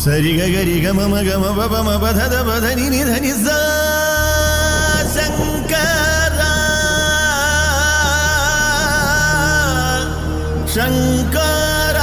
సరి గరి గమ గమ పమ పధ పధ ని ధని సా శంకర శంకర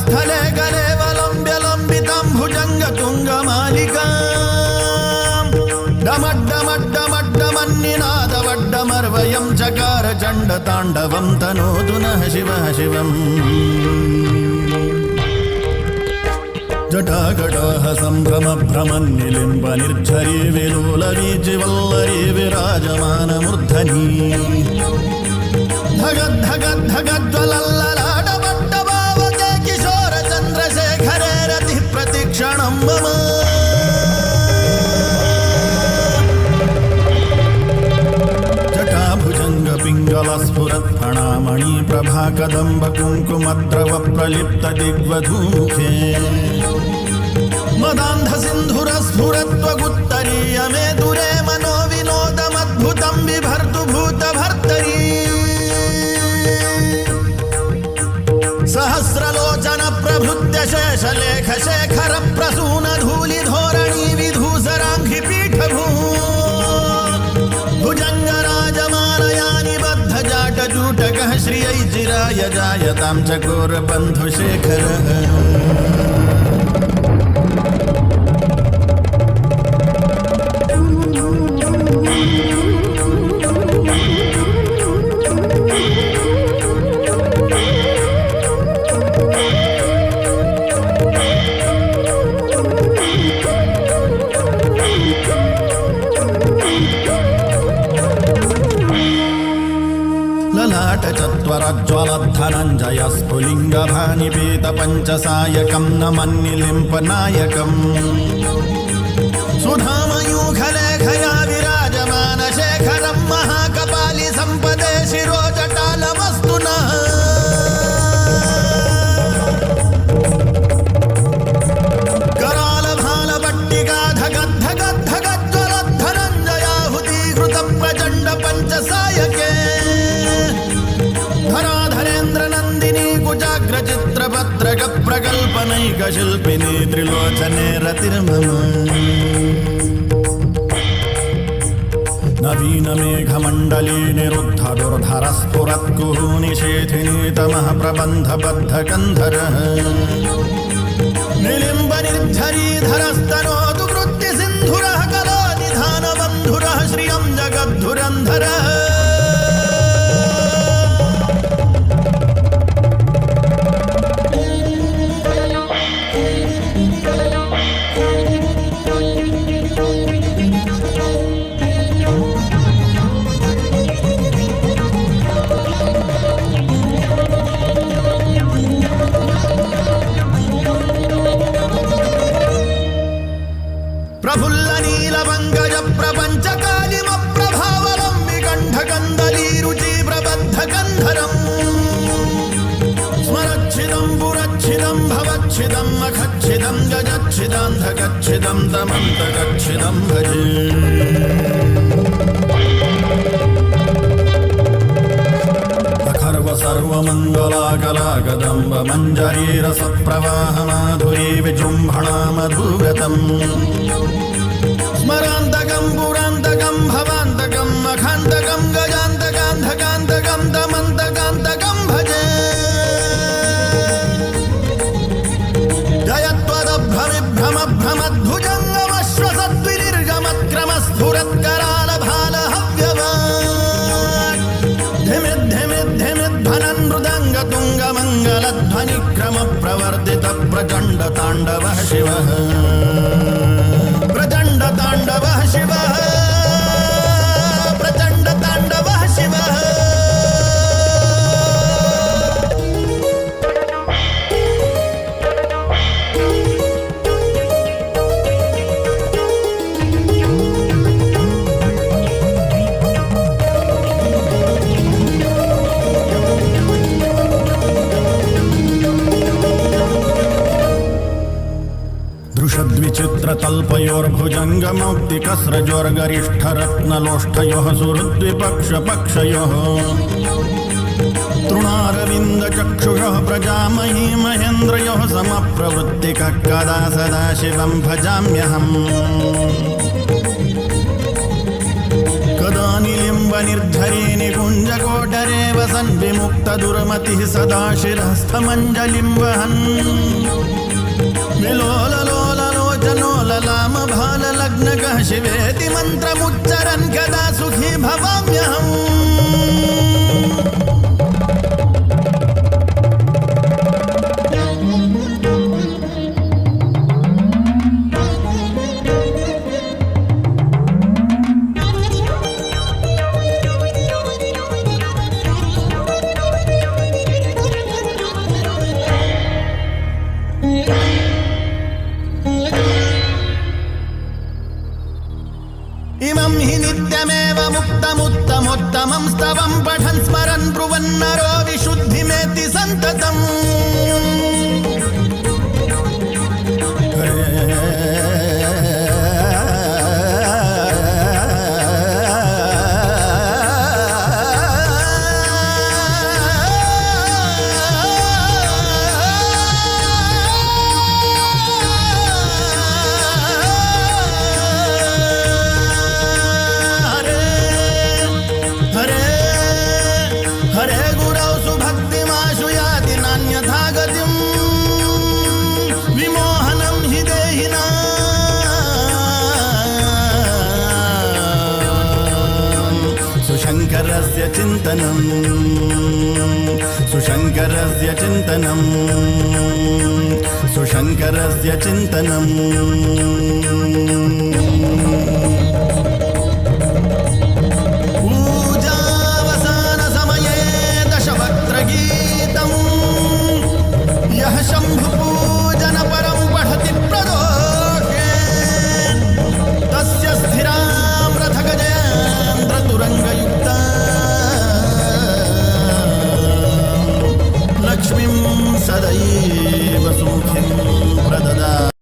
స్థలే గలే వలంబ్యలంబితం భుజంగ తుంగమాలికా డమడ్డమడ్డమడ్డమన్నినాదవడ్డమర్వయం చకార చండ తాండవం తనోతు నః శివః శివం జటాకటాహ సంభ్రమ భ్రమన్నిలింబ నిర్ఝరీ విలోల వీచివల్లరీ విరాజమానమూర్ధనీ ధగద్ధగద్ధగజ్వలల్లలాడమడ్డభావతే కిశోర చంద్రశేఖరే రతి ప్రతిక్షణం మమ జటాభుజంగ పింగళ స్ఫురత్ ఫణామణి ప్రభా కదంబ కుంకుమద్రవ ప్రలిప్త దిగ్వధూముఖే మదాంధ సింధుర స్ఫురత్వగుత్తరీయ మే దురే మనో వినోదమద్భుతం బిభర్తు భూత భర్తరీ సహస్రలోచన ప్రభృత్య శేషలేఖ శేఖర ప్రసూన ధూళి ధోరణీ విధూసరాంఘ్రి పీఠభూ భుజంగ రాజమాలయాని బద్ధ జాట జూటకః శ్రియై చిరాయ జాయతాం చకోర బంధు శేఖర చత్వరజ్వలద్ధనంజయ స్ఫులింగభానిపీత పంచసాయకం నమన్నిలింపనాయకం సుధామయూఖలేఖయా విరాజమాన శేఖరం మహాకపాలి సంపదే శిరోజటాలమస్తు నః కరాలభాలభట్టికాధగద్ధగద్ధగజ్వలద్ధనంజయాహుతీకృత ప్రచండ పంచసాయకే కుజాగ్రచిత్రపత్రక ప్రకల్పనైక శిల్పిని త్రిలోచనే రతిర్మమ నవీన మేఘమండలీ నిరుద్ధ దుర్ధర స్ఫురత్కుహు నిషేధిని తమః ప్రబంధ బద్ధ కంధర నిలింబ నిర్ఝరీధరస్తనోతు వృత్తి సింధురః కలో నిధాన బంధురః శ్రియం జగద్ధురంధరః ప్రఫుల్ల నీలవంగజ ప్రపంచకాలిమ ప్రభావలం వికంఠకందలీ రుచి ప్రబద్ధ గంధరం స్మరచ్ఛిదం పురచ్ఛిదం భవచ్ఛిదం మఖచ్ఛిదం గజచ్ఛిదాంధగచ్ఛిదం తమంతగచ్ఛిదం భజే సర్వమంగళాకలాగదంబ మంజరీరస ప్రవాహ మాధురీ విజృంభణా మధువ్రతం స్మరాంతకం పురాంతకం భవాంతకం మఖాంతకం तमन्तकं तमन्तकान्तकं भजे ध्वनिक्रमप्रवर्तितः प्रचण्डताण्डवः शिवः प्रचण्डताण्डवः शिवः प्रचण्डताण्डवः शिवः दृशद्विचित्रतल्पयोर्भुजङ्गमौक्तिकस्रजोर्गरिष्ठरत्नलोष्ठयोः सुहृद्विपक्षपक्षयोः तृणारविन्दचक्षुषः प्रजामही महेन्द्रयोः समप्रवृत्तिकः कदा सदा शिवं भजाम्यहम् कदा निलिम्बनिर्झरे निकुञ्जकोटरे वसन् विमुक्तदुर्मतिः सदा शिरस्थमञ्जलिं वहन् विलोललोललोचनोललामभाललग्नकः शिवेति मन्त्रमुच्चरन् कदा सुखी भवाम्यहम् इमं हि नित्यमेव मुक्तमुत्तमोत्तमं स्तवं पठन् स्मरन् ब्रुवन्नरो विशुद्धिमेति सन्ततम् हरे गुरौ सुभक्तिमाशु याति नान्यथा गतिं विमोहनं हि देहिनां सुशङ्करस्य चिन्तनं सुशङ्करस्य चिन्तनं सुशङ्करस्य चिन्तनम्